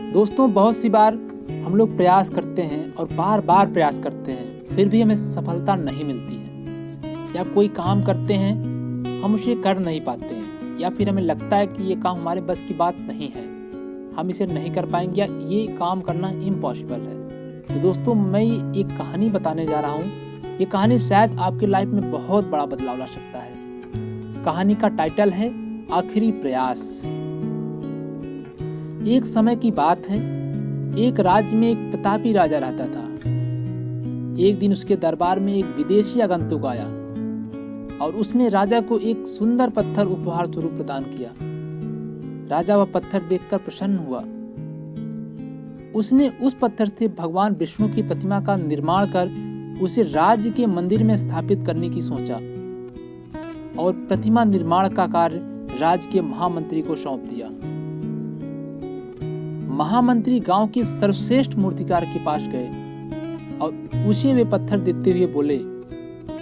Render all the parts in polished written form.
दोस्तों, बहुत सी बार हम लोग प्रयास करते हैं और बार बार प्रयास करते हैं, फिर भी हमें सफलता नहीं मिलती है। या कोई काम करते हैं, हम उसे कर नहीं पाते हैं, या फिर हमें लगता है कि ये काम हमारे बस की बात नहीं है, हम इसे नहीं कर पाएंगे, या ये काम करना इम्पॉसिबल है। तो दोस्तों, मैं एक कहानी बताने जा रहा हूँ। ये कहानी शायद आपकी लाइफ में बहुत बड़ा बदलाव ला सकता है। कहानी का टाइटल है आखिरी प्रयास। एक समय की बात है, एक राज्य में एक प्रतापी राजा रहता था। एक दिन उसके दरबार में एक विदेशी आगंतुक आया और उसने राजा को एक सुंदर पत्थर उपहार स्वरूप प्रदान किया। राजा वह पत्थर देखकर प्रसन्न हुआ। उसने उस पत्थर से भगवान विष्णु की प्रतिमा का निर्माण कर उसे राज्य के मंदिर में स्थापित करने की सोचा और प्रतिमा निर्माण का कार्य राज्य के महामंत्री को सौंप दिया। महामंत्री गांव के सर्वश्रेष्ठ मूर्तिकार के पास गए और उसे वे पत्थर देते हुए बोले,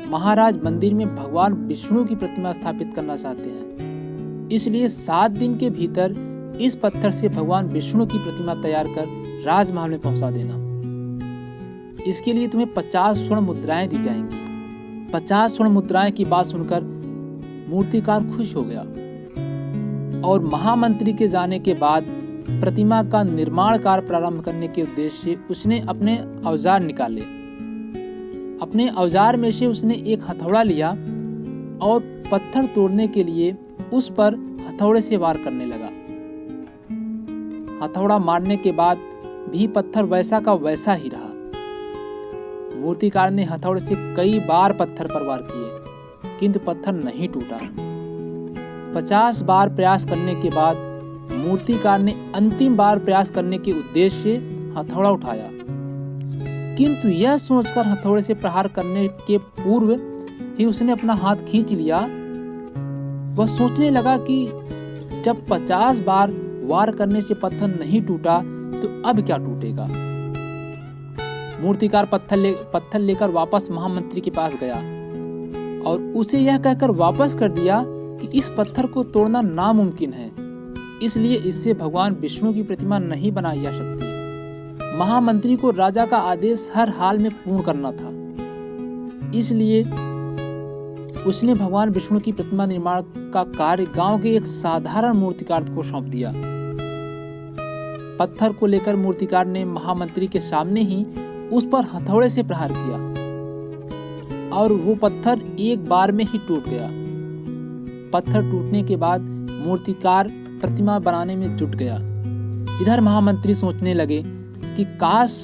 महाराज मंदिर में भगवान विष्णु की प्रतिमा स्थापित करना चाहते हैं, इसलिए 7 दिन के भीतर इस पत्थर से भगवान विष्णु की प्रतिमा तैयार कर राजमहल में पहुंचा देना। इसके लिए तुम्हें 50 स्वर्ण मुद्राएं दी जाएंगी। 50 स्वर्ण मुद्राएं की बात सुनकर मूर्तिकार खुश हो गया और महामंत्री के जाने के बाद प्रतिमा का निर्माण कार्य प्रारंभ करने के उद्देश्य से उसने अपने औजार निकाले। अपने औजार में से उसने एक हथौड़ा लिया और पत्थर तोड़ने के लिए उस पर हथौड़े से वार करने लगा। हथौड़ा मारने के बाद भी पत्थर वैसा का वैसा ही रहा। मूर्तिकार ने हथौड़े से कई बार पत्थर पर वार किए, किंतु पत्थर नहीं टूटा। 50 बार प्रयास करने के बाद मूर्तिकार ने अंतिम बार प्रयास करने के उद्देश्य से हथौड़ा उठाया, किंतु यह सोचकर हथौड़े से प्रहार करने के पूर्व ही उसने अपना हाथ खींच लिया। वह सोचने लगा कि जब 50 बार वार करने से पत्थर नहीं टूटा तो अब क्या टूटेगा। मूर्तिकार पत्थर लेकर वापस महामंत्री के पास गया और उसे यह कहकर वापस कर दिया कि इस पत्थर को तोड़ना नामुमकिन है, इसलिए इससे भगवान विष्णु की प्रतिमा नहीं बनाई जा सकती। महामंत्री को राजा का आदेश हर हाल में पूर्ण करना था, इसलिए उसने भगवान विष्णु की प्रतिमा निर्माण का कार्य गांव के एक साधारण मूर्तिकार को सौंप दिया। पत्थर को लेकर मूर्तिकार ने महामंत्री के सामने ही उस पर हथौड़े से प्रहार किया और वो पत्थर एक बार में ही टूट गया। पत्थर टूटने के बाद मूर्तिकार प्रतिमा बनाने में जुट गया। इधर महामंत्री सोचने लगे कि काश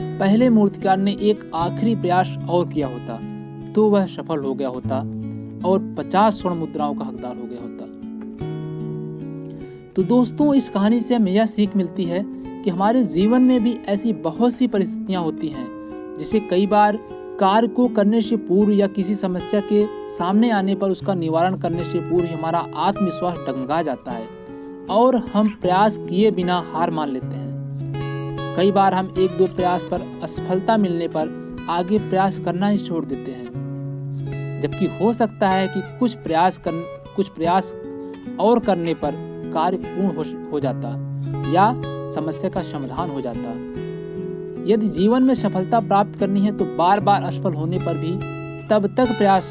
पहले मूर्तिकार ने एक आखिरी प्रयास और किया होता तो वह सफल हो गया होता और 50 स्वर्ण मुद्राओं का हकदार हो गया होता। तो दोस्तों, इस कहानी से हमें यह सीख मिलती है कि हमारे जीवन में भी ऐसी बहुत सी परिस्थितियां होती हैं जिसे कई बार कार्य को करने से पूर्व या किसी समस्या के सामने आने पर उसका निवारण करने से पूर्व हमारा आत्मविश्वास डगमगा जाता है और हम प्रयास किए बिना हार मान लेते हैं। कई बार हम 1-2 प्रयास पर असफलता मिलने पर आगे प्रयास करना ही छोड़ देते हैं, जबकि हो सकता है कि कुछ प्रयास और करने पर कार्य पूर्ण हो जाता या समस्या का समाधान हो जाता। यदि जीवन में सफलता प्राप्त करनी है तो बार बार असफल होने पर भी तब तक प्रयास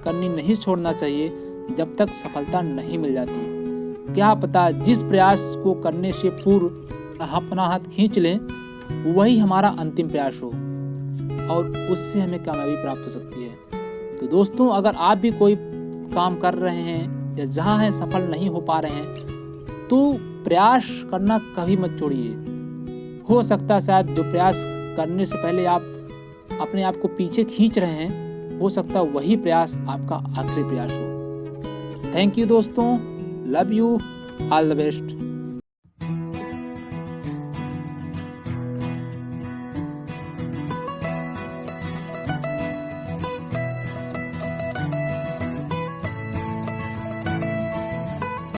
करनी नहीं छोड़ना चाहिए जब तक सफलता नहीं मिल जाती। क्या पता जिस प्रयास को करने से पूर्व अपना हाथ खींच लें वही हमारा अंतिम प्रयास हो और उससे हमें कामयाबी प्राप्त हो सकती है। तो दोस्तों, अगर आप भी कोई काम कर रहे हैं या जहाँ हैं सफल नहीं हो पा रहे हैं तो प्रयास करना कभी मत छोड़िए। हो सकता है शायद जो प्रयास करने से पहले आप अपने आप को पीछे खींच रहे हैं, हो सकता है वही प्रयास आपका आखिरी प्रयास हो। थैंक यू दोस्तों, love you, all the best.